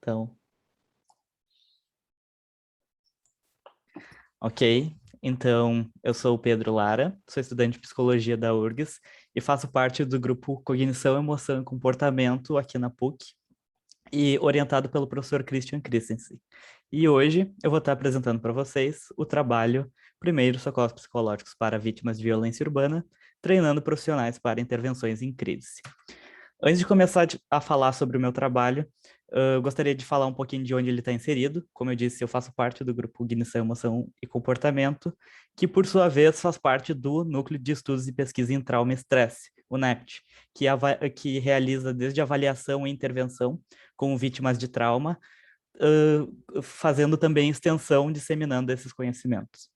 Então, ok. Então, eu sou o Pedro Lara, sou estudante de psicologia da URGS e faço parte do grupo Cognição, Emoção e Comportamento aqui na PUC e orientado pelo professor Christian Christensen. E hoje eu vou estar apresentando para vocês o trabalho Primeiros Socorros Psicológicos para Vítimas de Violência Urbana, treinando profissionais para intervenções em crise. Antes de começar a falar sobre o meu trabalho, eu gostaria de falar um pouquinho de onde ele está inserido. Como eu disse, eu faço parte do grupo Cognição, Emoção e Comportamento, que por sua vez faz parte do Núcleo de Estudos e Pesquisa em Trauma e Estresse, o NEPT, que realiza desde avaliação e intervenção com vítimas de trauma, fazendo também extensão, disseminando esses conhecimentos.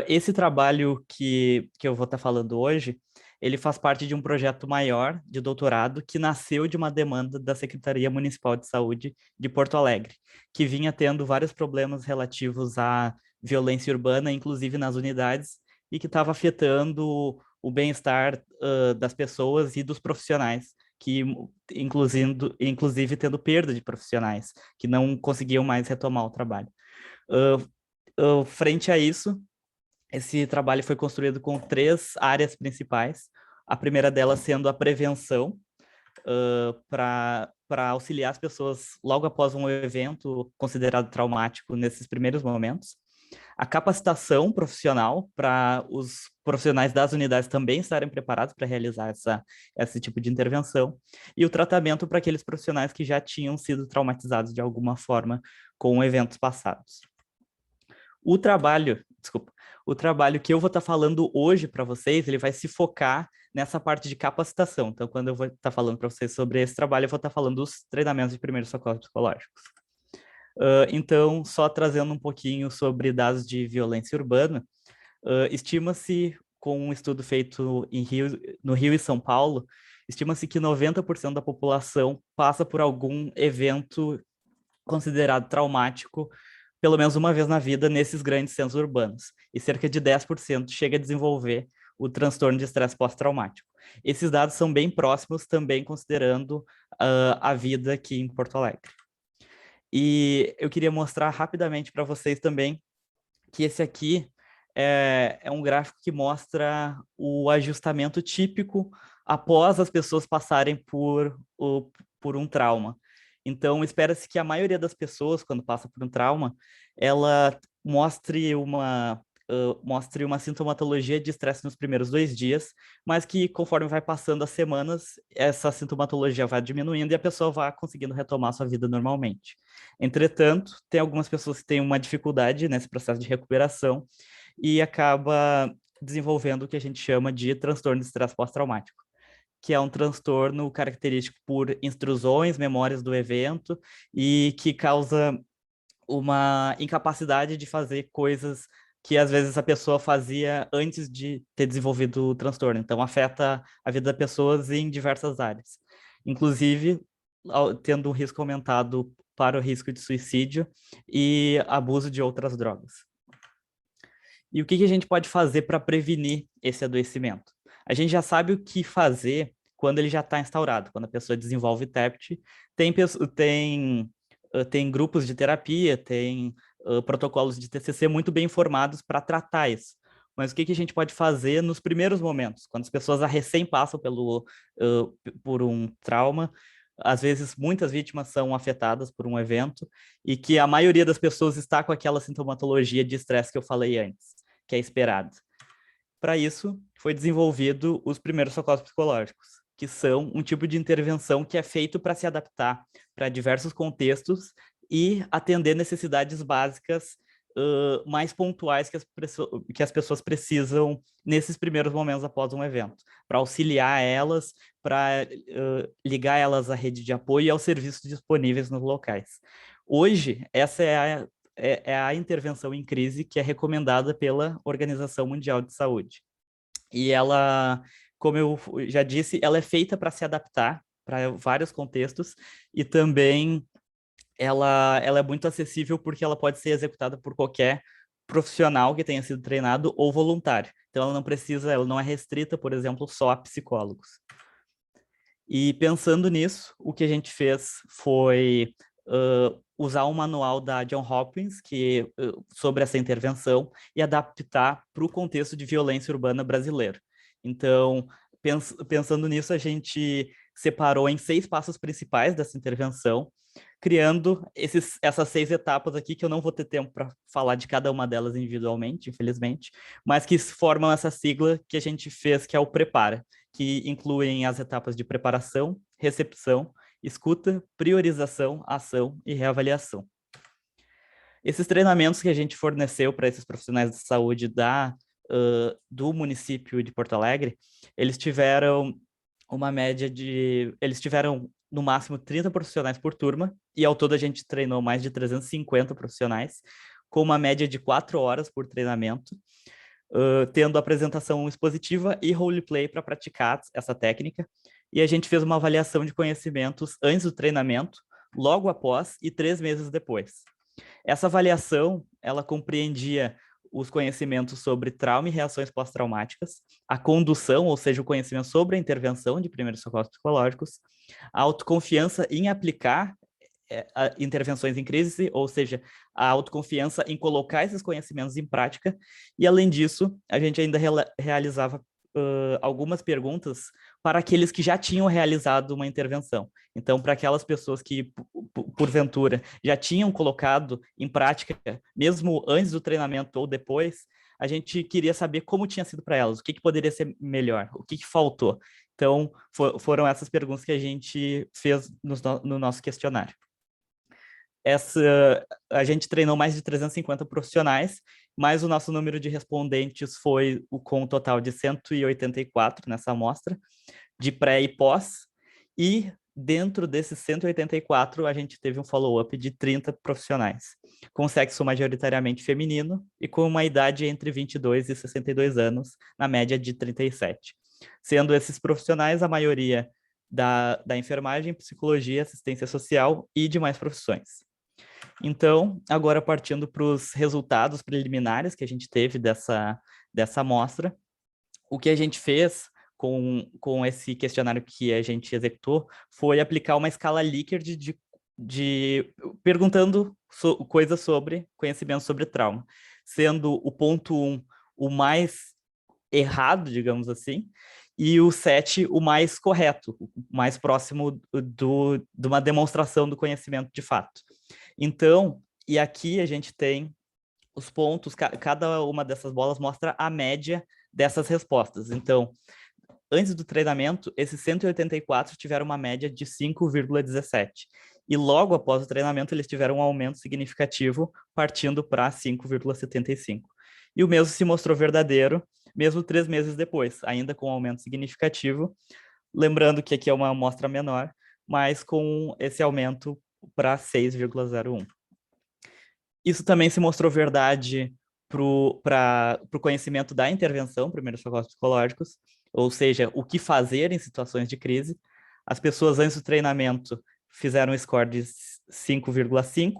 Esse trabalho que eu vou estar falando hoje, ele faz parte de um projeto maior de doutorado que nasceu de uma demanda da Secretaria Municipal de Saúde de Porto Alegre, que vinha tendo vários problemas relativos à violência urbana, inclusive nas unidades, e que estava afetando o bem-estar das pessoas e dos profissionais, que inclusive tendo perda de profissionais, que não conseguiam mais retomar o trabalho. Frente a isso, esse trabalho foi construído com 3 áreas principais. A primeira delas sendo a prevenção, para auxiliar as pessoas logo após um evento considerado traumático nesses primeiros momentos. A capacitação profissional para os profissionais das unidades também estarem preparados para realizar esse tipo de intervenção. E o tratamento para aqueles profissionais que já tinham sido traumatizados de alguma forma com eventos passados. O trabalho que eu vou estar falando hoje para vocês, ele vai se focar nessa parte de capacitação. Então, quando eu vou estar falando para vocês sobre esse trabalho, eu vou estar falando dos treinamentos de primeiros socorros psicológicos. Então, só trazendo um pouquinho sobre dados de violência urbana, estima-se, com um estudo feito no Rio e São Paulo, estima-se que 90% da população passa por algum evento considerado traumático pelo menos uma vez na vida nesses grandes centros urbanos, e cerca de 10% chega a desenvolver o transtorno de estresse pós-traumático. Esses dados são bem próximos, também considerando a vida aqui em Porto Alegre. E eu queria mostrar rapidamente para vocês também que esse aqui é um gráfico que mostra o ajustamento típico após as pessoas passarem por um trauma. Então, espera-se que a maioria das pessoas, quando passa por um trauma, ela mostre uma sintomatologia de estresse nos primeiros 2 dias, mas que conforme vai passando as semanas, essa sintomatologia vai diminuindo e a pessoa vai conseguindo retomar sua vida normalmente. Entretanto, tem algumas pessoas que têm uma dificuldade nesse processo de recuperação e acaba desenvolvendo o que a gente chama de transtorno de estresse pós-traumático, que é um transtorno característico por intrusões, memórias do evento e que causa uma incapacidade de fazer coisas que às vezes a pessoa fazia antes de ter desenvolvido o transtorno. Então, afeta a vida das pessoas em diversas áreas. Inclusive, tendo um risco aumentado para o risco de suicídio e abuso de outras drogas. E o que a gente pode fazer para prevenir esse adoecimento? A gente já sabe o que fazer quando ele já está instaurado, quando a pessoa desenvolve TEPT. Tem grupos de terapia, tem protocolos de TCC muito bem informados para tratar isso. Mas o que a gente pode fazer nos primeiros momentos, quando as pessoas recém passam por um trauma? Às vezes, muitas vítimas são afetadas por um evento e que a maioria das pessoas está com aquela sintomatologia de estresse que eu falei antes, que é esperado. Para isso, foi desenvolvido os primeiros socorros psicológicos, que são um tipo de intervenção que é feito para se adaptar para diversos contextos e atender necessidades básicas mais pontuais que as pessoas precisam nesses primeiros momentos após um evento, para auxiliar elas, para ligar elas à rede de apoio e aos serviços disponíveis nos locais. Hoje, essa é a intervenção em crise que é recomendada pela Organização Mundial de Saúde. E ela, como eu já disse, ela é feita para se adaptar para vários contextos e também ela é muito acessível porque ela pode ser executada por qualquer profissional que tenha sido treinado ou voluntário. Então ela não é restrita, por exemplo, só a psicólogos. E pensando nisso, o que a gente fez foi usar um manual da John Hopkins sobre essa intervenção e adaptar para o contexto de violência urbana brasileiro. Então, pensando nisso, a gente separou em 6 passos principais dessa intervenção, criando essas 6 etapas aqui, que eu não vou ter tempo para falar de cada uma delas individualmente, infelizmente, mas que formam essa sigla que a gente fez, que é o Prepara, que incluem as etapas de preparação, recepção, escuta, priorização, ação e reavaliação. Esses treinamentos que a gente forneceu para esses profissionais de saúde do município de Porto Alegre, eles tiveram uma média de... Eles tiveram, no máximo, 30 profissionais por turma, e ao todo a gente treinou mais de 350 profissionais, com uma média de 4 horas por treinamento, tendo apresentação expositiva e roleplay para praticar essa técnica. E a gente fez uma avaliação de conhecimentos antes do treinamento, logo após e 3 meses depois. Essa avaliação, ela compreendia os conhecimentos sobre trauma e reações pós-traumáticas, a condução, ou seja, o conhecimento sobre a intervenção de primeiros socorros psicológicos, a autoconfiança em aplicar intervenções em crise, ou seja, a autoconfiança em colocar esses conhecimentos em prática, e além disso, a gente ainda realizava algumas perguntas para aqueles que já tinham realizado uma intervenção. Então, para aquelas pessoas que, porventura, já tinham colocado em prática, mesmo antes do treinamento ou depois, a gente queria saber como tinha sido para elas, o que poderia ser melhor, o que faltou. Então, foram essas perguntas que a gente fez no nosso questionário. A gente treinou mais de 350 profissionais, mas o nosso número de respondentes foi com um total de 184 nessa amostra, de pré e pós, e dentro desses 184, a gente teve um follow-up de 30 profissionais, com sexo majoritariamente feminino e com uma idade entre 22 e 62 anos, na média de 37. Sendo esses profissionais a maioria da enfermagem, psicologia, assistência social e demais profissões. Então, agora partindo para os resultados preliminares que a gente teve dessa amostra, o que a gente fez com esse questionário que a gente executou foi aplicar uma escala Likert perguntando coisas sobre conhecimento sobre trauma, sendo o ponto 1 o mais errado, digamos assim, e o 7 o mais correto, o mais próximo de uma demonstração do conhecimento de fato. Então, e aqui a gente tem os pontos, cada uma dessas bolas mostra a média dessas respostas. Então, antes do treinamento, esses 184 tiveram uma média de 5,17. E logo após o treinamento, eles tiveram um aumento significativo, partindo para 5,75. E o mesmo se mostrou verdadeiro, mesmo 3 meses depois, ainda com um aumento significativo. Lembrando que aqui é uma amostra menor, mas com esse aumento para 6,01. Isso também se mostrou verdade para o conhecimento da intervenção, primeiros socorros psicológicos, ou seja, o que fazer em situações de crise. As pessoas antes do treinamento fizeram um score de 5,5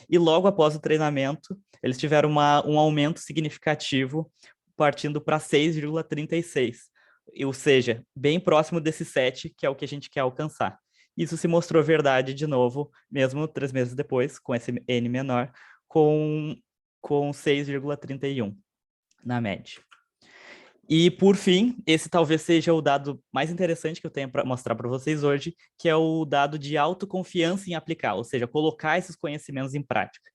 e logo após o treinamento eles tiveram um aumento significativo partindo para 6,36, ou seja, bem próximo desse 7, que é o que a gente quer alcançar. Isso se mostrou verdade de novo, mesmo 3 meses depois, com esse N menor, com 6,31 na média. E, por fim, esse talvez seja o dado mais interessante que eu tenho para mostrar para vocês hoje, que é o dado de autoconfiança em aplicar, ou seja, colocar esses conhecimentos em prática.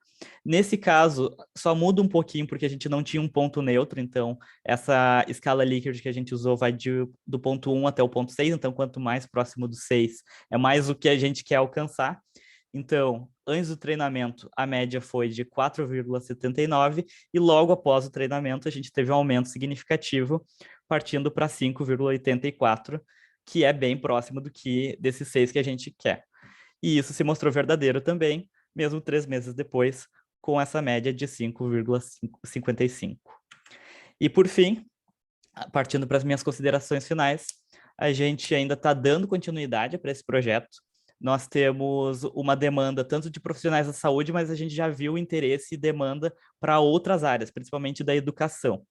Nesse caso, só muda um pouquinho porque a gente não tinha um ponto neutro, então essa escala Likert que a gente usou vai do ponto 1 até o ponto 6, então quanto mais próximo do 6 é mais o que a gente quer alcançar. Então, antes do treinamento, a média foi de 4,79 e logo após o treinamento a gente teve um aumento significativo, partindo para 5,84, que é bem próximo desses 6 que a gente quer. E isso se mostrou verdadeiro também, mesmo 3 meses depois, com essa média de 5,55. E por fim, partindo para as minhas considerações finais, a gente ainda está dando continuidade para esse projeto. Nós temos uma demanda tanto de profissionais da saúde, mas a gente já viu interesse e demanda para outras áreas, principalmente da educação.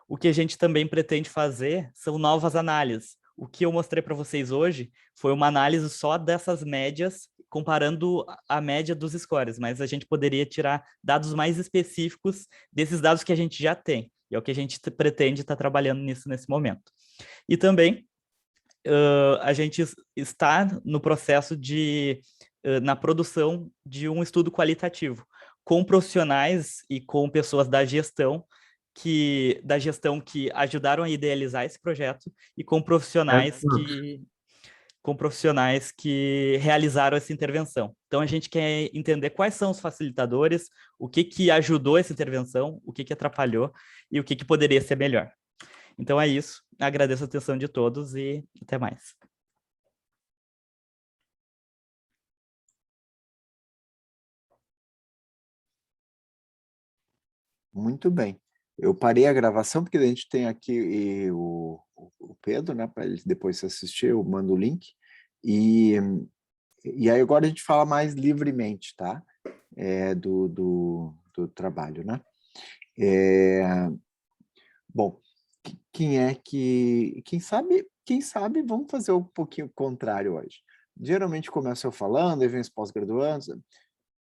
O que a gente também pretende fazer são novas análises, O que eu mostrei para vocês hoje foi uma análise só dessas médias, comparando a média dos scores, mas a gente poderia tirar dados mais específicos desses dados que a gente já tem, e é o que a gente pretende estar trabalhando nisso nesse momento. E também a gente está no processo na produção de um estudo qualitativo, com profissionais e com pessoas da gestão que ajudaram a idealizar esse projeto e com profissionais que realizaram essa intervenção. Então, a gente quer entender quais são os facilitadores, o que ajudou essa intervenção, o que atrapalhou e o que poderia ser melhor. Então, é isso. Agradeço a atenção de todos e até mais. Muito bem. Eu parei a gravação, porque a gente tem aqui o Pedro, né, para ele depois assistir, eu mando o link. E aí agora a gente fala mais livremente, tá? Do trabalho, né? Bom, quem sabe vamos fazer um pouquinho o contrário hoje. Geralmente começo eu falando, aí vem os pós-graduandos.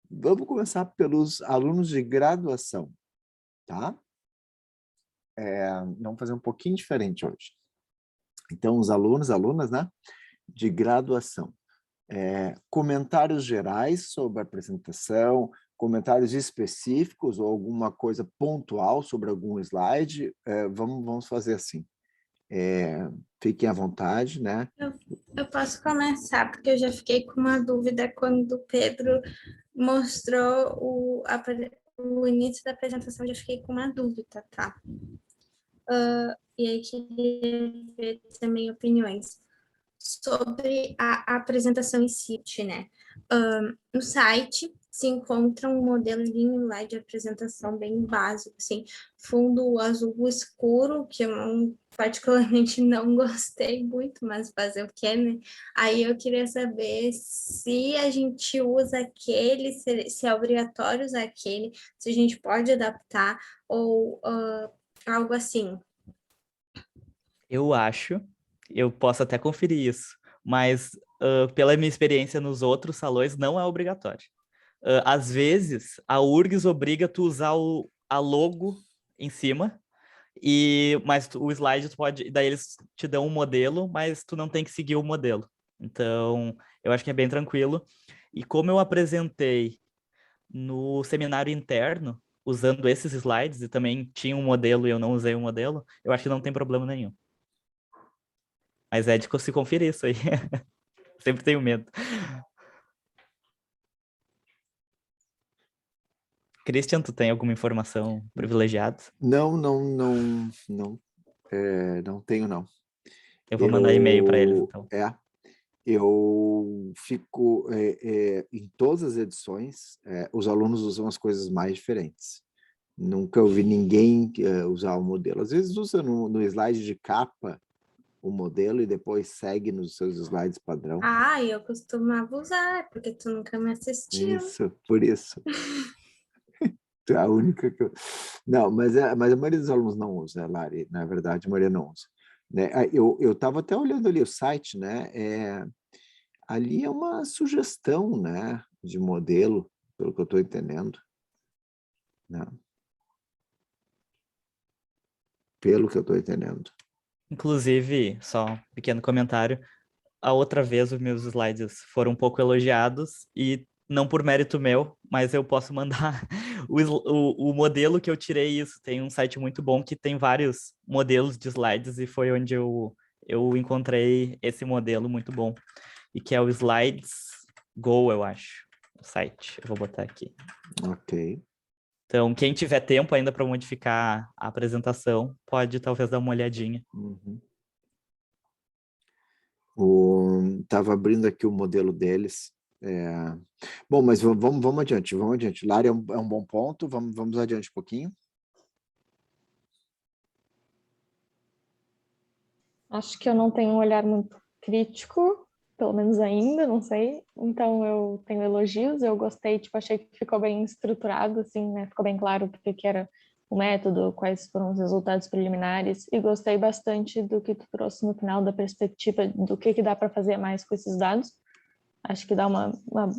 Vamos começar pelos alunos de graduação, tá? Vamos fazer um pouquinho diferente hoje. Então, os alunos, alunas, né, de graduação. Comentários gerais sobre a apresentação, comentários específicos ou alguma coisa pontual sobre algum slide, vamos fazer assim. Fiquem à vontade, né? Eu posso começar, porque eu já fiquei com uma dúvida quando o Pedro mostrou o início da apresentação, eu já fiquei com uma dúvida, tá? E aí queria ver também opiniões sobre a apresentação em si, né? No site se encontra um modelinho lá de apresentação bem básico, assim, fundo azul escuro, que eu particularmente não gostei muito, mas fazer o que, né? Aí eu queria saber se a gente usa aquele, se é obrigatório usar aquele, se a gente pode adaptar, ou algo assim. Eu posso até conferir isso, mas pela minha experiência nos outros salões, não é obrigatório. Às vezes, a URGS obriga tu usar a logo em cima, mas o slide tu pode, daí eles te dão um modelo, mas tu não tem que seguir o modelo. Então, eu acho que é bem tranquilo. E como eu apresentei no seminário interno, usando esses slides, e também tinha um modelo e eu não usei o modelo, eu acho que não tem problema nenhum. Mas é de se conferir isso aí. Sempre tenho medo. Christian, tu tem alguma informação privilegiada? Não tenho, não. Eu vou mandar e-mail para eles, então. Eu fico em todas as edições, os alunos usam as coisas mais diferentes. Nunca ouvi ninguém usar o modelo. Às vezes usa no slide de capa o modelo e depois segue nos seus slides padrão. Eu costumava usar, porque tu nunca me assistiu. Isso, por isso. Tu é a única que eu... Não, mas a maioria dos alunos não usa, Lari, na verdade, a maioria não usa. Né? Eu estava até olhando ali o site, né? Ali é uma sugestão, né, de modelo, pelo que eu estou entendendo. Né? Pelo que eu estou entendendo. Inclusive, só um pequeno comentário, a outra vez os meus slides foram um pouco elogiados e não por mérito meu, mas eu posso mandar o modelo que eu tirei isso. Tem um site muito bom que tem vários modelos de slides e foi onde eu encontrei esse modelo muito bom. E que é o Slides Go, eu acho, o site. Eu vou botar aqui. Ok. Então, quem tiver tempo ainda para modificar a apresentação, pode talvez dar uma olhadinha. Uhum. Estava abrindo aqui o modelo deles. Bom, mas vamos adiante, vamos adiante. Lari é um bom ponto, vamos adiante um pouquinho. Acho que eu não tenho um olhar muito crítico, pelo menos ainda, não sei. Então eu tenho elogios, eu gostei, tipo, achei que ficou bem estruturado, assim, né? Ficou bem claro o que era o método, quais foram os resultados preliminares, e gostei bastante do que tu trouxe no final, da perspectiva do que dá para fazer mais com esses dados. Acho que dá uma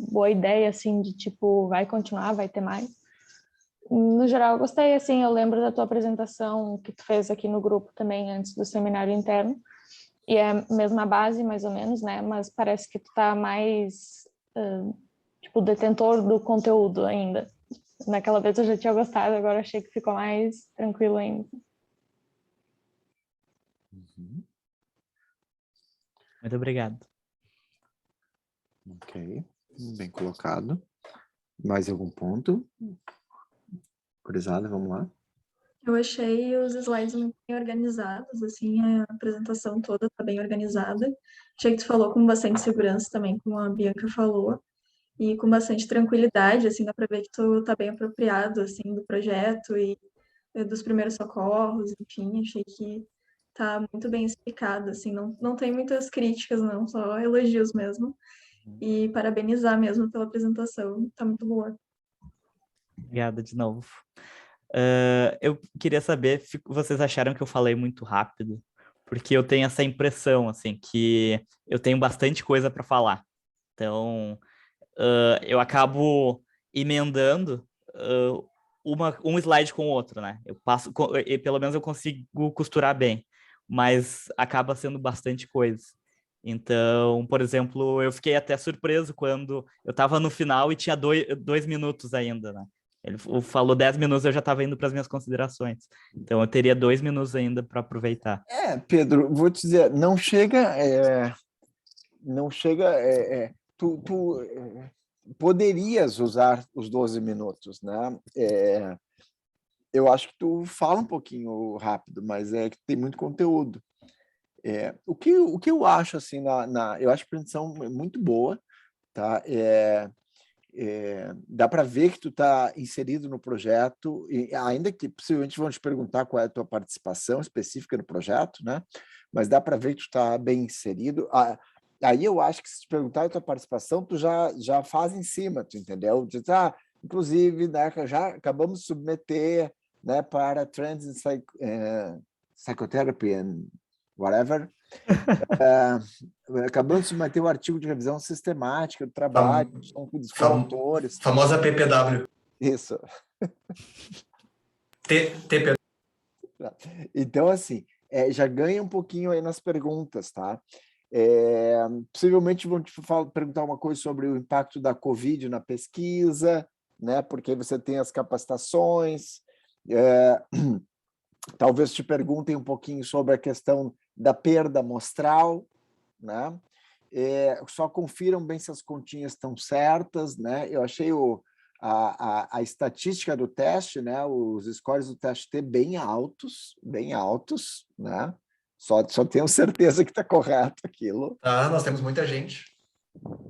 boa ideia, assim, de tipo, vai continuar, vai ter mais. No geral, eu gostei, assim, eu lembro da tua apresentação que tu fez aqui no grupo também, antes do seminário interno, e é a mesma base, mais ou menos, né, mas parece que tu tá mais, tipo, detentor do conteúdo ainda. Naquela vez eu já tinha gostado, agora achei que ficou mais tranquilo ainda. Muito obrigado. Ok, bem colocado. Mais algum ponto? Curizada, vamos lá. Eu achei os slides muito bem organizados, assim, a apresentação toda está bem organizada. Achei que tu falou com bastante segurança também, como a Bianca falou, e com bastante tranquilidade, assim, dá para ver que tu tá bem apropriado, assim, do projeto e dos primeiros socorros, enfim, achei que tá muito bem explicado, assim, não tem muitas críticas, não, só elogios mesmo. E parabenizar mesmo pela apresentação, tá muito boa. Obrigado de novo. Eu queria saber se vocês acharam que eu falei muito rápido, porque eu tenho essa impressão, assim, que eu tenho bastante coisa para falar. Então, eu acabo emendando um slide com o outro, né? Eu passo, e pelo menos eu consigo costurar bem, mas acaba sendo bastante coisa. Então, por exemplo, eu fiquei até surpreso quando eu estava no final e tinha 2 minutos ainda, né? Ele falou 10 minutos, eu já estava indo para as minhas considerações. Então, eu teria 2 minutos ainda para aproveitar. Pedro, vou te dizer, não chega, tu poderias usar os 12 minutos, né? Eu acho que tu fala um pouquinho rápido, mas é que tem muito conteúdo. O que eu acho, assim, eu acho a apresentação muito boa, tá? Dá para ver que tu está inserido no projeto, e ainda que possivelmente vão te perguntar qual é a tua participação específica no projeto, né? Mas dá para ver que tu está bem inserido. Aí eu acho que se te perguntar a tua participação, tu já faz em cima, tu entendeu? Diz, inclusive, né, já acabamos de submeter, né, para Trends in Psychotherapy and whatever. Acabamos de submeter o artigo de revisão sistemática do trabalho, dos autores. Famosa PPW. Isso. TP. Então, assim, já ganha um pouquinho aí nas perguntas, tá? Possivelmente vão te perguntar uma coisa sobre o impacto da Covid na pesquisa, né? Porque você tem as capacitações. Talvez te perguntem um pouquinho sobre a questão da perda amostral, né? Só confiram bem se as continhas estão certas, né? Eu achei a estatística do teste, né? Os scores do teste T bem altos, né? Só tenho certeza que está correto aquilo. Nós temos muita gente.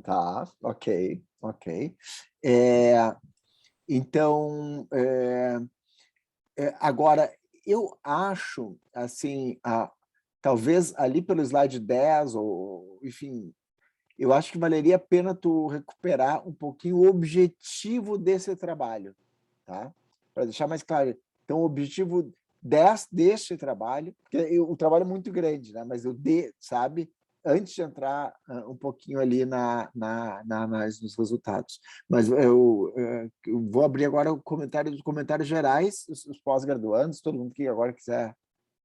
Tá, ok. Então, agora, eu acho, assim, talvez ali pelo slide 10, ou, enfim, eu acho que valeria a pena tu recuperar um pouquinho o objetivo desse trabalho, tá? Para deixar mais claro. Então, o objetivo 10 deste trabalho, porque o trabalho é muito grande, né? Mas sabe? Antes de entrar um pouquinho ali na análise dos resultados. Mas eu vou abrir agora os comentários gerais, os pós-graduandos, todo mundo que agora quiser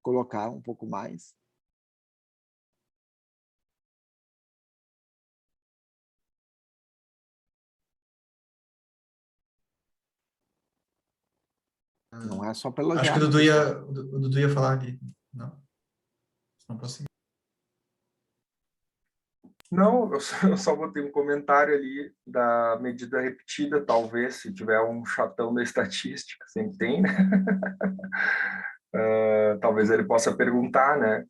colocar um pouco mais. Não é só pelo Acho que o Dudu ia falar ali. Não posso. Não, eu só botei um comentário ali da medida repetida, talvez, se tiver um chatão da estatística, sempre tem, né? Talvez ele possa perguntar, né?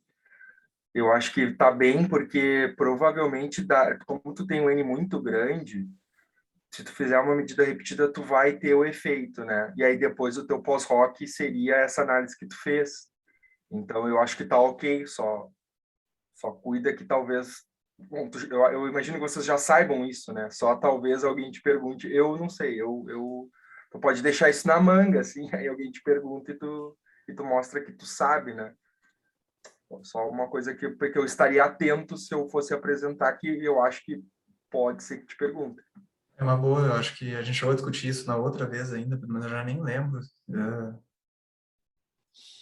Eu acho que está bem, porque provavelmente, como tu tem um N muito grande, se tu fizer uma medida repetida, tu vai ter o efeito, né? E aí depois o teu pós-hoc seria essa análise que tu fez. Então, eu acho que tá ok, só cuida que talvez... Bom, eu imagino que vocês já saibam isso, né? Só talvez alguém te pergunte. Eu não sei, eu Tu pode deixar isso na manga, assim, aí alguém te pergunta e tu mostra que tu sabe, né? Só uma coisa porque eu estaria atento se eu fosse apresentar, que eu acho que pode ser que te pergunte. É uma boa, eu acho que a gente chegou a discutir isso na outra vez ainda, mas eu já nem lembro o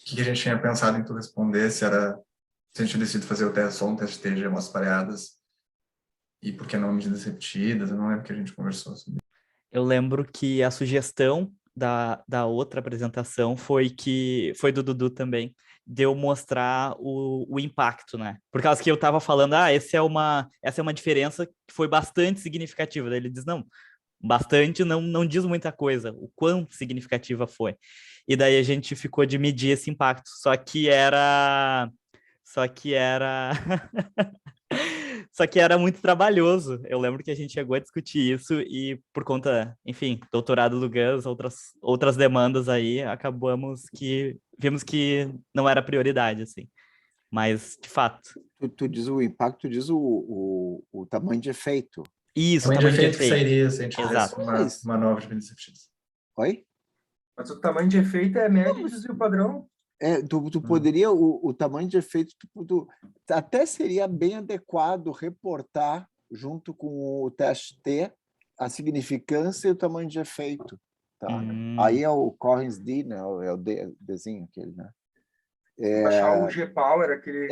que a gente tinha pensado em tu responder, se a gente tinha decidido fazer o teste, só um teste de amostras pareadas, e por que não medidas repetidas, eu não lembro que a gente conversou sobre. Eu lembro que a sugestão da outra apresentação foi do Dudu também, de eu mostrar o impacto, né? Por causa que eu estava falando, essa é uma diferença que foi bastante significativa. Daí ele diz, não, bastante não diz muita coisa, o quão significativa foi. E daí a gente ficou de medir esse impacto, só que era Só que era muito trabalhoso. Eu lembro que a gente chegou a discutir isso e por conta, enfim, doutorado do Gus, outras demandas aí, vimos que não era prioridade, assim. Mas, de fato. Tu diz o impacto, tu diz o tamanho de efeito. Isso, o tamanho de efeito que efeito. sairia se a gente Exato. fizesse uma nova de medidas repetidas. Oi? Mas o tamanho de efeito é médio e desvio padrão. Tu poderia, o tamanho de efeito, até seria bem adequado reportar, junto com o teste T, a significância e o tamanho de efeito. Tá? Aí é o Correns-D, né? É o Dzinho aquele, né? Achar o G-Power, aquele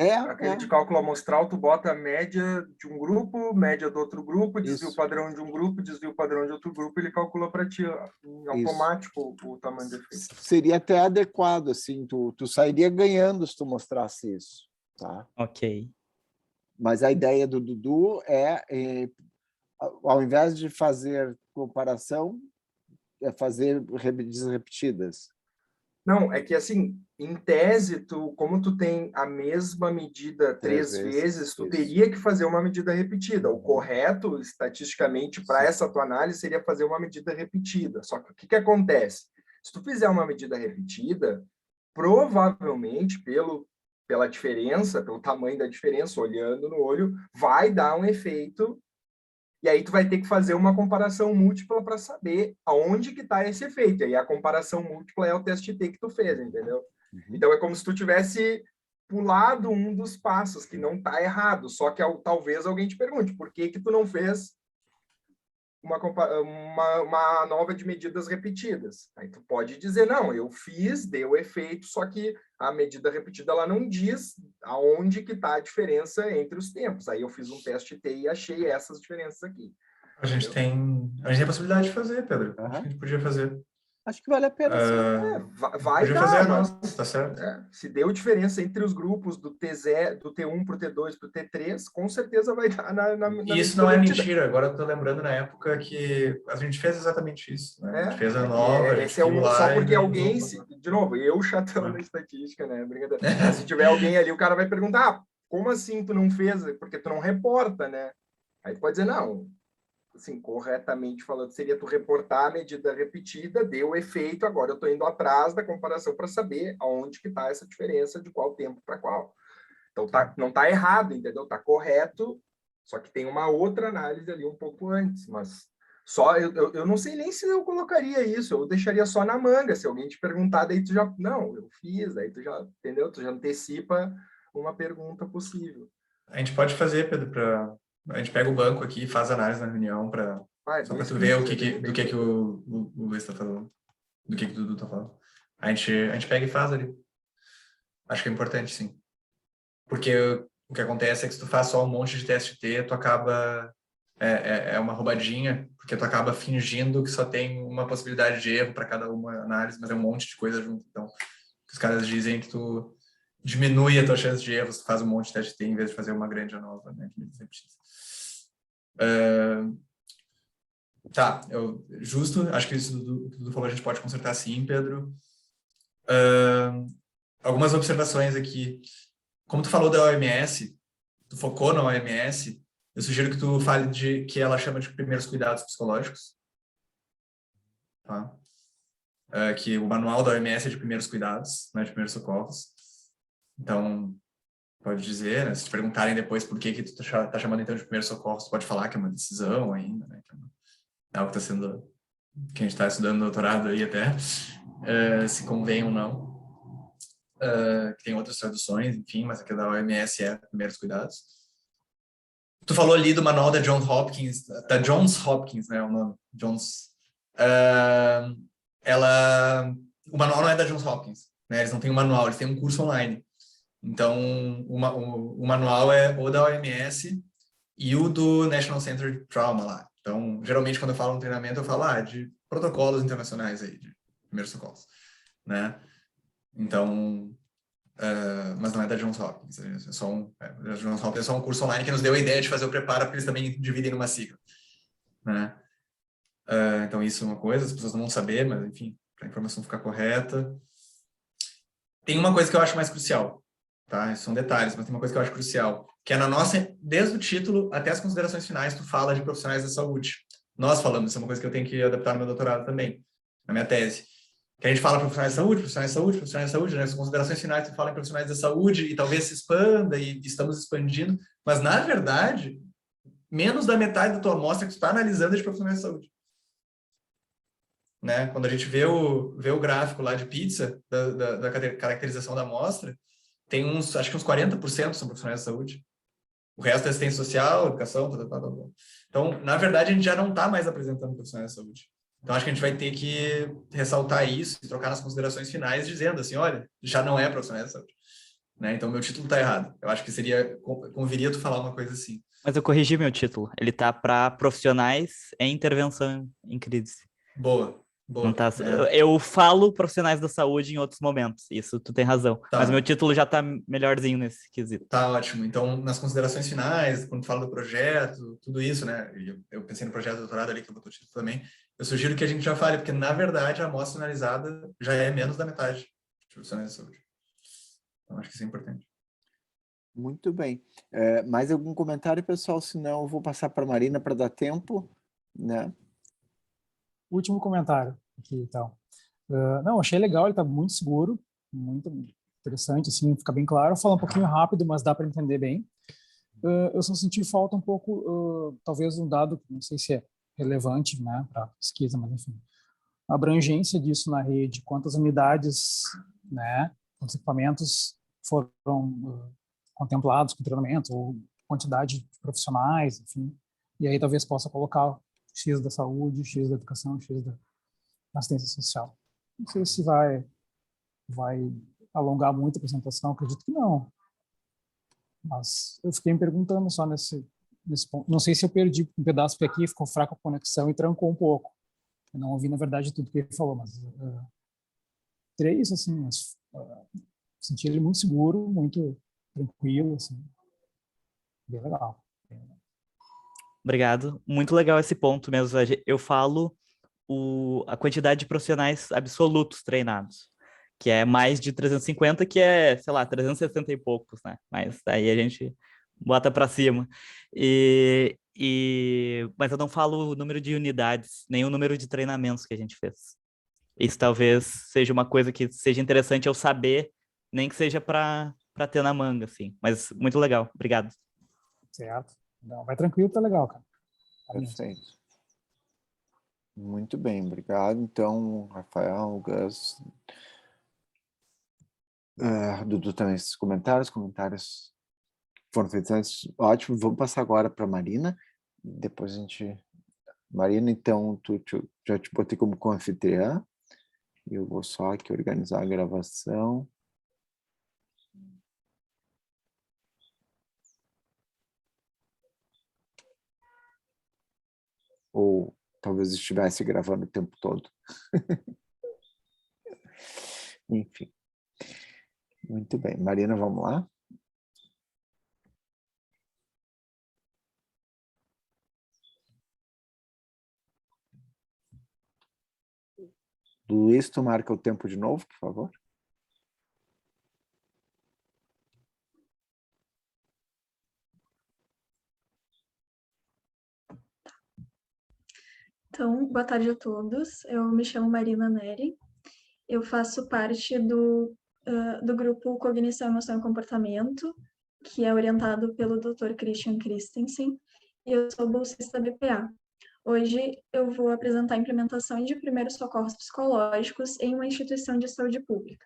de cálculo amostral, tu bota a média de um grupo, média do outro grupo, desvio padrão de um grupo, desvio padrão de outro grupo, ele calcula para ti em automático o tamanho do efeito. Seria até adequado, assim, tu sairia ganhando se tu mostrasse isso. Tá? Ok. Mas a ideia do Dudu ao invés de fazer comparação, é fazer medidas repetidas. Não, é que assim, em tese, como tu tem a mesma medida três vezes, tu teria que fazer uma medida repetida. O correto, estatisticamente, para essa tua análise, seria fazer uma medida repetida. Só que o que acontece? Se tu fizer uma medida repetida, provavelmente, pela diferença, pelo tamanho da diferença, olhando no olho, vai dar um efeito. E aí tu vai ter que fazer uma comparação múltipla para saber aonde que está esse efeito. E aí a comparação múltipla é o teste T que tu fez, entendeu? Então é como se tu tivesse pulado um dos passos, que não está errado. Só que talvez alguém te pergunte, por que tu não fez uma nova de medidas repetidas? Aí tu pode dizer, não, eu fiz, deu efeito, só que a medida repetida ela não diz aonde que está a diferença entre os tempos. Aí eu fiz um teste T e achei essas diferenças aqui. A gente tem a possibilidade de fazer, Pedro. Acho que a gente podia fazer. Acho que vale a pena. Vai podia dar, fazer a mas, nossa, tá certo? Se deu diferença entre os grupos do T1 para o T2 para o T3, com certeza vai dar na E isso não é mentira. Agora eu tô lembrando na época que a gente fez exatamente isso, né? A gente fez a nova, a gente só porque alguém, de novo, eu chatão da estatística, né? Brincadeira. Mas se tiver alguém ali, o cara vai perguntar, como assim tu não fez? Porque tu não reporta, né? Aí tu pode dizer, não, assim, corretamente falando, seria tu reportar a medida repetida, deu efeito, agora eu estou indo atrás da comparação para saber aonde que está essa diferença, de qual tempo para qual. Então, não está errado, entendeu? Está correto, só que tem uma outra análise ali um pouco antes, mas eu não sei nem se eu colocaria isso, eu deixaria só na manga. Se alguém te perguntar, daí tu já, não, eu fiz, aí tu já, entendeu? Tu já antecipa uma pergunta possível. A gente pode fazer, Pedro, a gente pega o banco aqui e faz análise na reunião só para tu ver do que o Luiz está falando, do que o Dudu está falando. A gente pega e faz ali. Acho que é importante, sim. Porque o que acontece é que se tu faz só um monte de teste T, tu acaba... É uma roubadinha, porque tu acaba fingindo que só tem uma possibilidade de erro para cada uma análise, mas é um monte de coisa junto. Então, os caras dizem que tu diminui a tua chance de erros, tu faz um monte de teste T em vez de fazer uma grande nova, né? Tá, justo, acho que isso do Dudu falou a gente pode consertar sim, Pedro. Algumas observações aqui. Como tu falou da OMS, tu focou na OMS, eu sugiro que tu fale que ela chama de primeiros cuidados psicológicos. Tá? Que o manual da OMS é de primeiros cuidados, né, de primeiros socorros. Então, pode dizer, né, se te perguntarem depois por que tu tá chamando então de primeiros socorros, tu pode falar que é uma decisão ainda, né, que é algo que está sendo que a gente está estudando doutorado aí até, se convém ou não. Tem outras traduções, enfim, mas aqui da OMS é Primeiros Cuidados. Tu falou ali do manual da Johns Hopkins, né, o nome, o manual não é da Johns Hopkins, né, eles não têm um manual, eles têm um curso online. Então, o manual é o da OMS e o do National Center of Trauma lá. Então, geralmente, quando eu falo no treinamento, eu falo de protocolos internacionais aí, de primeiros socorros, né? Então, mas não é da Johns Hopkins, a Johns Hopkins é só um curso online que nos deu a ideia de fazer o preparo, porque eles também dividem numa sigla, né? Então, isso é uma coisa, as pessoas não vão saber, mas, enfim, para a informação ficar correta. Tem uma coisa que eu acho mais crucial, tá? São detalhes, mas tem uma coisa que eu acho crucial, que é na nossa, desde o título até as considerações finais, tu fala de profissionais da saúde. Nós falamos, isso é uma coisa que eu tenho que adaptar no meu doutorado também, na minha tese. Que a gente fala profissionais de saúde, profissionais de saúde, profissionais de saúde, né? As considerações finais tu fala em profissionais da saúde e talvez se expanda e estamos expandindo, mas na verdade, menos da metade da tua amostra que tu está analisando é de profissionais de saúde. Né? Quando a gente vê o gráfico lá de pizza, da caracterização da amostra, tem acho que uns 40% são profissionais de saúde. O resto é assistência social, educação, tal. Então, na verdade, a gente já não está mais apresentando profissionais de saúde. Então, acho que a gente vai ter que ressaltar isso e trocar nas considerações finais, dizendo assim, olha, já não é profissionais de saúde. Né? Então, meu título está errado. Eu acho que conviria tu falar uma coisa assim. Mas eu corrigi meu título. Ele tá para profissionais em intervenção em crise. Boa. Não tá, eu falo profissionais da saúde em outros momentos, isso tu tem razão. Tá. Mas meu título já tá melhorzinho nesse quesito. Tá ótimo. Então, nas considerações finais, quando fala do projeto, tudo isso, né? Eu pensei no projeto de doutorado ali, que eu botou o título também. Eu sugiro que a gente já fale, porque, na verdade, a amostra analisada já é menos da metade de profissionais de saúde. Então, acho que isso é importante. Muito bem. Mais algum comentário, pessoal? Senão eu vou passar para a Marina para dar tempo, né? Último comentário aqui, então. Não, achei legal, ele está muito seguro, muito interessante, assim, fica bem claro. Fala um pouquinho rápido, mas dá para entender bem. Eu só senti falta um pouco, talvez um dado, não sei se é relevante, né, para pesquisa, mas enfim, a abrangência disso na rede, quantas unidades, né, quantos equipamentos foram contemplados com treinamento, ou quantidade de profissionais, enfim, e aí talvez possa colocar X da saúde, X da educação, X da assistência social. Não sei se vai alongar muito a apresentação, acredito que não. Mas eu fiquei me perguntando só nesse ponto. Não sei se eu perdi um pedaço, porque aqui ficou fraca a conexão e trancou um pouco. Eu não ouvi, na verdade, tudo que ele falou, mas teria isso, assim, senti ele muito seguro, muito tranquilo, assim, bem legal. Obrigado. Muito legal esse ponto mesmo. Eu falo a quantidade de profissionais absolutos treinados, que é mais de 350, que é, sei lá, 360 e poucos, né? Mas aí a gente bota para cima. Mas eu não falo o número de unidades, nem o número de treinamentos que a gente fez. Isso talvez seja uma coisa que seja interessante eu saber, nem que seja para ter na manga, assim. Mas muito legal. Obrigado. Certo. Não, vai tranquilo, tá legal, cara. Perfeito. Muito bem, obrigado. Então, Rafael, Gus, Dudu também, esses comentários foram feitos antes. Ótimo, vamos passar agora para a Marina. Depois a gente... Marina, então, já te botei como co-anfitriã. Eu vou só aqui organizar a gravação. Ou talvez estivesse gravando o tempo todo. Enfim. Muito bem. Marina, vamos lá? Luiz, tu marca o tempo de novo, por favor. Então, boa tarde a todos. Eu me chamo Marina Neri. Eu faço parte do grupo Cognição, Emoção e Comportamento, que é orientado pelo Dr. Christian Christensen, e eu sou bolsista BPA. Hoje eu vou apresentar a implementação de primeiros socorros psicológicos em uma instituição de saúde pública.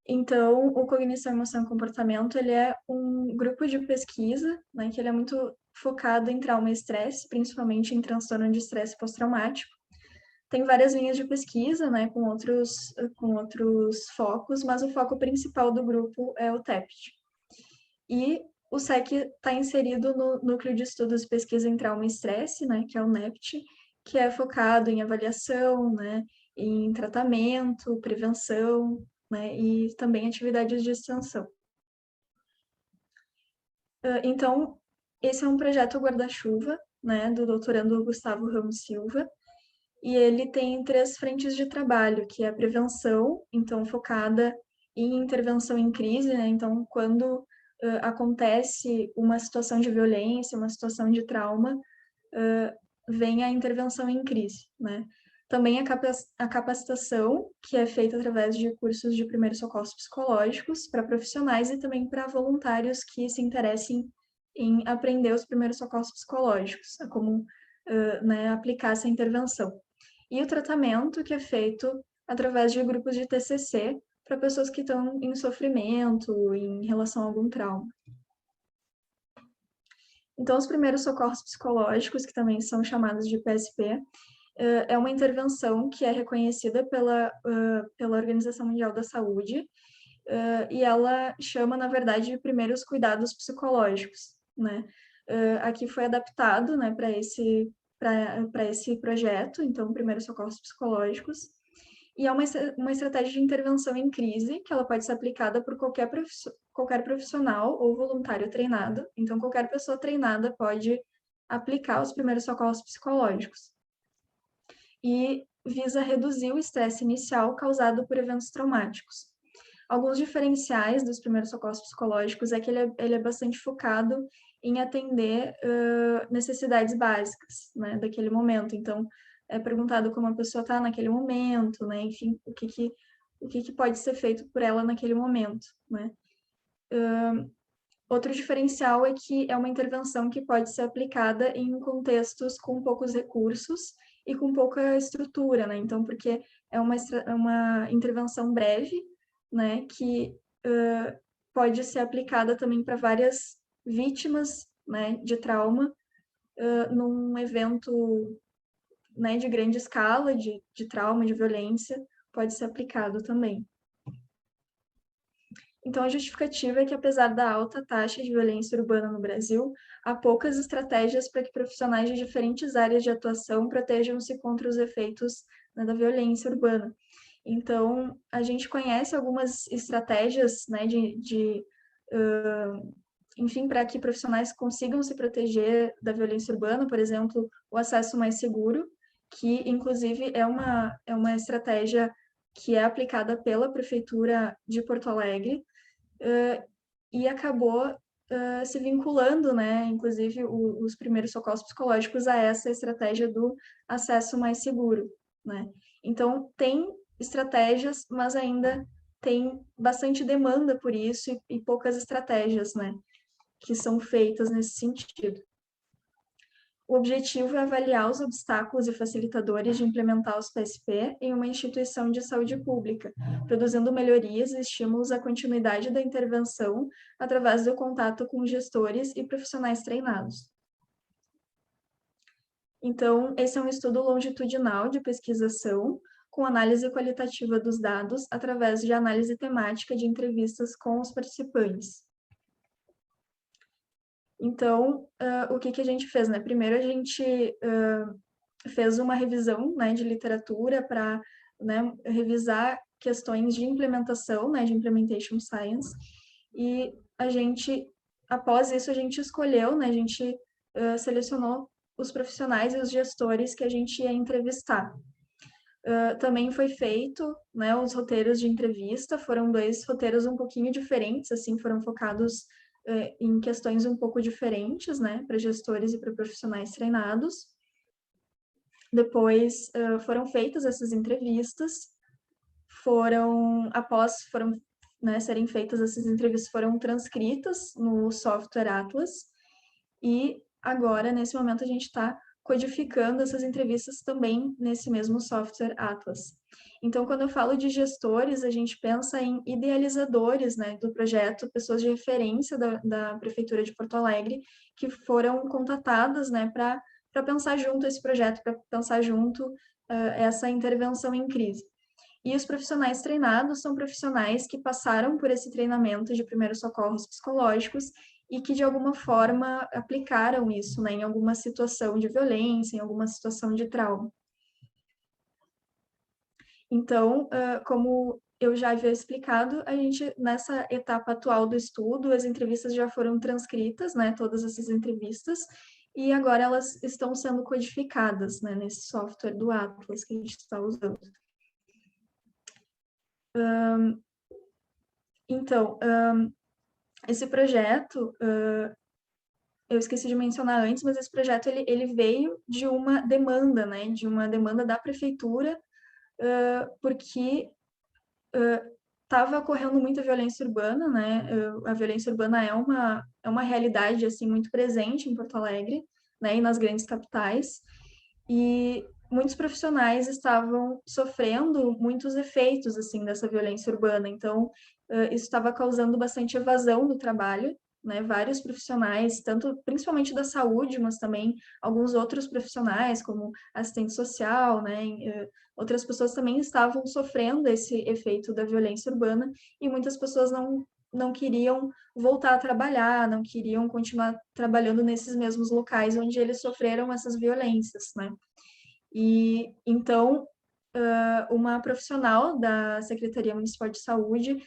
Então, o Cognição, Emoção e Comportamento, ele é um grupo de pesquisa, né, que ele é muito focado em trauma e estresse, principalmente em transtorno de estresse pós-traumático. Tem várias linhas de pesquisa, né, com outros focos, mas o foco principal do grupo é o TEPT. E o SEC está inserido no Núcleo de Estudos e Pesquisa em Trauma e Estresse, né, que é o NEPT, que é focado em avaliação, né, em tratamento, prevenção, né, e também atividades de extensão. Então, esse é um projeto guarda-chuva, né, do doutorando Gustavo Ramos Silva, e ele tem 3 frentes de trabalho, que é a prevenção, então focada em intervenção em crise, né, então quando acontece uma situação de violência, uma situação de trauma, vem a intervenção em crise, né. Também a capacitação, que é feita através de cursos de primeiros socorros psicológicos para profissionais e também para voluntários que se interessem em aprender os primeiros socorros psicológicos, como né, aplicar essa intervenção. E o tratamento, que é feito através de grupos de TCC para pessoas que estão em sofrimento, em relação a algum trauma. Então, os primeiros socorros psicológicos, que também são chamados de PSP, é uma intervenção que é reconhecida pela Organização Mundial da Saúde, e ela chama, na verdade, de primeiros cuidados psicológicos, né? Aqui foi adaptado, né, para esse projeto, então, primeiros socorros psicológicos, e é uma estratégia de intervenção em crise, que ela pode ser aplicada por qualquer profissional ou voluntário treinado, então qualquer pessoa treinada pode aplicar os primeiros socorros psicológicos. E visa reduzir o estresse inicial causado por eventos traumáticos. Alguns diferenciais dos primeiros socorros psicológicos é que ele é bastante focado em atender necessidades básicas, né, daquele momento. Então, é perguntado como a pessoa está naquele momento, né, enfim, o que pode ser feito por ela naquele momento, né. Outro diferencial é que é uma intervenção que pode ser aplicada em contextos com poucos recursos e com pouca estrutura, né? Então, porque é uma intervenção breve, né, que pode ser aplicada também para várias vítimas, né, de trauma, num evento, né, de grande escala, de trauma, de violência, pode ser aplicado também. Então, a justificativa é que, apesar da alta taxa de violência urbana no Brasil, há poucas estratégias para que profissionais de diferentes áreas de atuação protejam-se contra os efeitos, né, da violência urbana. Então, a gente conhece algumas estratégias, né, enfim, para que profissionais consigam se proteger da violência urbana, por exemplo, o acesso mais seguro, que, inclusive, é uma estratégia que é aplicada pela Prefeitura de Porto Alegre, e acabou se vinculando, né, inclusive os primeiros socorros psicológicos a essa estratégia do acesso mais seguro, né. Então, tem estratégias, mas ainda tem bastante demanda por isso e poucas estratégias, né, que são feitas nesse sentido. O objetivo é avaliar os obstáculos e facilitadores de implementar os PSP em uma instituição de saúde pública, produzindo melhorias e estímulos à continuidade da intervenção através do contato com gestores e profissionais treinados. Então, esse é um estudo longitudinal de pesquisação, com análise qualitativa dos dados através de análise temática de entrevistas com os participantes. Então, o que a gente fez, né? Primeiro, a gente fez uma revisão, né, de literatura para, né, revisar questões de implementação, né, de Implementation Science, e a gente, após isso, a gente escolheu, né, a gente selecionou os profissionais e os gestores que a gente ia entrevistar. Também foi feito, né, os roteiros de entrevista, foram 2 roteiros um pouquinho diferentes, assim, foram focados em questões um pouco diferentes, né, para gestores e para profissionais treinados. Depois foram feitas essas entrevistas, após né, serem feitas essas entrevistas, foram transcritas no software Atlas, e agora, nesse momento, a gente está codificando essas entrevistas também nesse mesmo software Atlas. Então, quando eu falo de gestores, a gente pensa em idealizadores, né, do projeto, pessoas de referência da Prefeitura de Porto Alegre, que foram contatadas, né, para pensar junto esse projeto, para pensar junto essa intervenção em crise. E os profissionais treinados são profissionais que passaram por esse treinamento de primeiros socorros psicológicos e que, de alguma forma, aplicaram isso, né, em alguma situação de violência, em alguma situação de trauma. Então, como eu já havia explicado, a gente, nessa etapa atual do estudo, as entrevistas já foram transcritas, né, todas essas entrevistas, e agora elas estão sendo codificadas, né, nesse software do Atlas que a gente está usando. Então, esse projeto, eu esqueci de mencionar antes, mas esse projeto ele veio de uma demanda, né, de uma demanda da prefeitura, porque estava ocorrendo muita violência urbana, né, a violência urbana é uma realidade, assim, muito presente em Porto Alegre, né, e nas grandes capitais, e muitos profissionais estavam sofrendo muitos efeitos, assim, dessa violência urbana, então, isso estava causando bastante evasão do trabalho, né, vários profissionais, principalmente da saúde, mas também alguns outros profissionais, como assistente social, né, outras pessoas também estavam sofrendo esse efeito da violência urbana, e muitas pessoas não queriam voltar a trabalhar, não queriam continuar trabalhando nesses mesmos locais onde eles sofreram essas violências, né. E, então, uma profissional da Secretaria Municipal de Saúde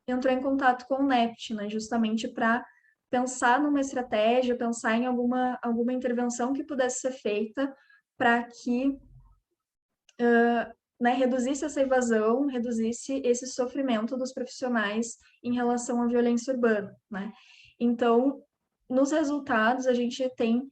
entrou em contato com o NEPT, né, justamente para pensar numa estratégia, pensar em alguma intervenção que pudesse ser feita para que né, reduzisse essa evasão, reduzisse esse sofrimento dos profissionais em relação à violência urbana, né? Então, nos resultados, a gente tem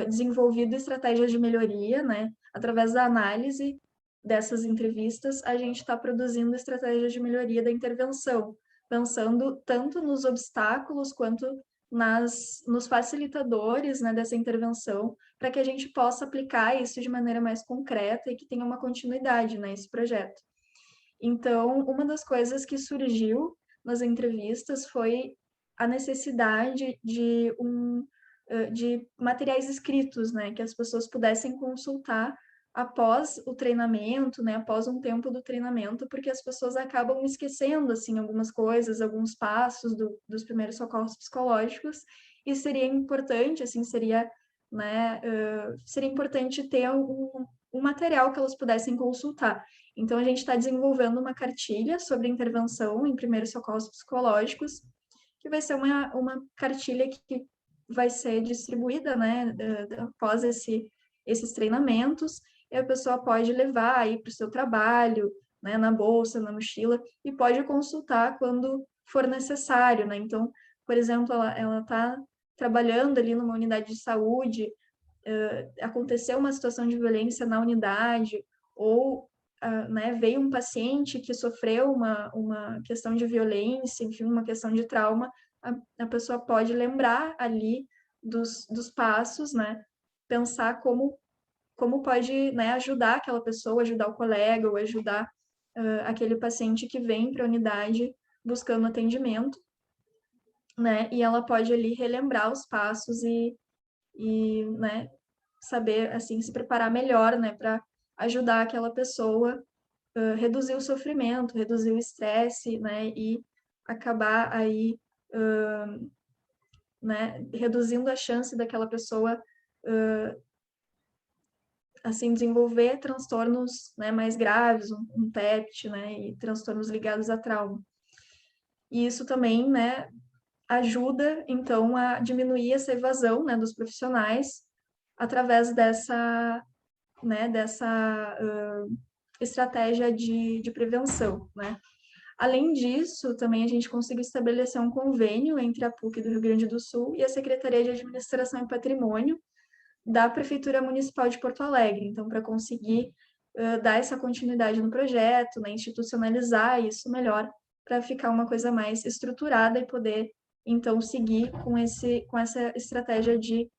desenvolvido estratégias de melhoria, né? Através da análise dessas entrevistas, a gente está produzindo estratégias de melhoria da intervenção, pensando tanto nos obstáculos quanto nos facilitadores, né, dessa intervenção, para que a gente possa aplicar isso de maneira mais concreta e que tenha uma continuidade, né, esse projeto. Então, uma das coisas que surgiu nas entrevistas foi a necessidade de materiais escritos, né, que as pessoas pudessem consultar após o treinamento, né, após um tempo do treinamento, porque as pessoas acabam esquecendo, assim, algumas coisas, alguns passos dos primeiros socorros psicológicos, e seria importante, assim, seria importante ter um material que elas pudessem consultar. Então, a gente está desenvolvendo uma cartilha sobre intervenção em primeiros socorros psicológicos, que vai ser uma cartilha que vai ser distribuída, né, após esses treinamentos, e a pessoa pode levar aí para o seu trabalho, né, na bolsa, na mochila, e pode consultar quando for necessário, né? Então, por exemplo, ela está trabalhando ali numa unidade de saúde, aconteceu uma situação de violência na unidade, ou né, veio um paciente que sofreu uma questão de violência, enfim, uma questão de trauma, a pessoa pode lembrar ali dos passos, né? Pensar como pode, né, ajudar aquela pessoa, ajudar o colega, ou ajudar aquele paciente que vem para a unidade buscando atendimento, né? E ela pode ali relembrar os passos e né, saber, assim, se preparar melhor, né, para ajudar aquela pessoa, reduzir o sofrimento, reduzir o estresse, né, e acabar aí, né, reduzindo a chance daquela pessoa, assim, desenvolver transtornos, né, mais graves, um TEPT, né, e transtornos ligados a trauma. E isso também, né, ajuda, então, a diminuir essa evasão, né, dos profissionais através dessa estratégia de prevenção, né. Além disso, também a gente conseguiu estabelecer um convênio entre a PUC do Rio Grande do Sul e a Secretaria de Administração e Patrimônio da Prefeitura Municipal de Porto Alegre. Então, para conseguir dar essa continuidade no projeto, né, institucionalizar isso melhor, para ficar uma coisa mais estruturada e poder, então, seguir com essa estratégia de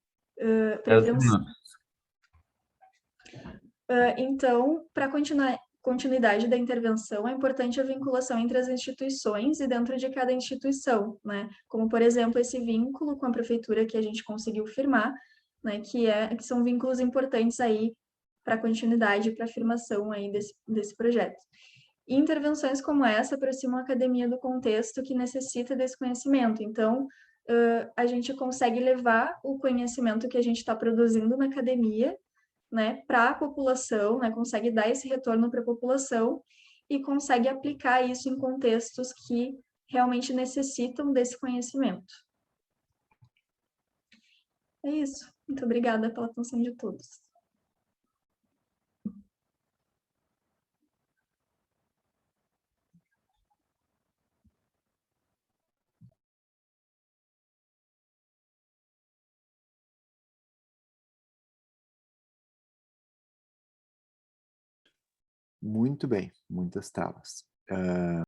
Então, para continuidade da intervenção, é importante a vinculação entre as instituições e dentro de cada instituição, né? Como, por exemplo, esse vínculo com a prefeitura que a gente conseguiu firmar, né? Que são vínculos importantes aí para a continuidade e para a afirmação aí desse projeto. E intervenções como essa aproximam a academia do contexto que necessita desse conhecimento. Então, a gente consegue levar o conhecimento que a gente está produzindo na academia, né, para a população, né, consegue dar esse retorno para a população e consegue aplicar isso em contextos que realmente necessitam desse conhecimento. É isso. Muito obrigada pela atenção de todos. Muito bem, muitas telas.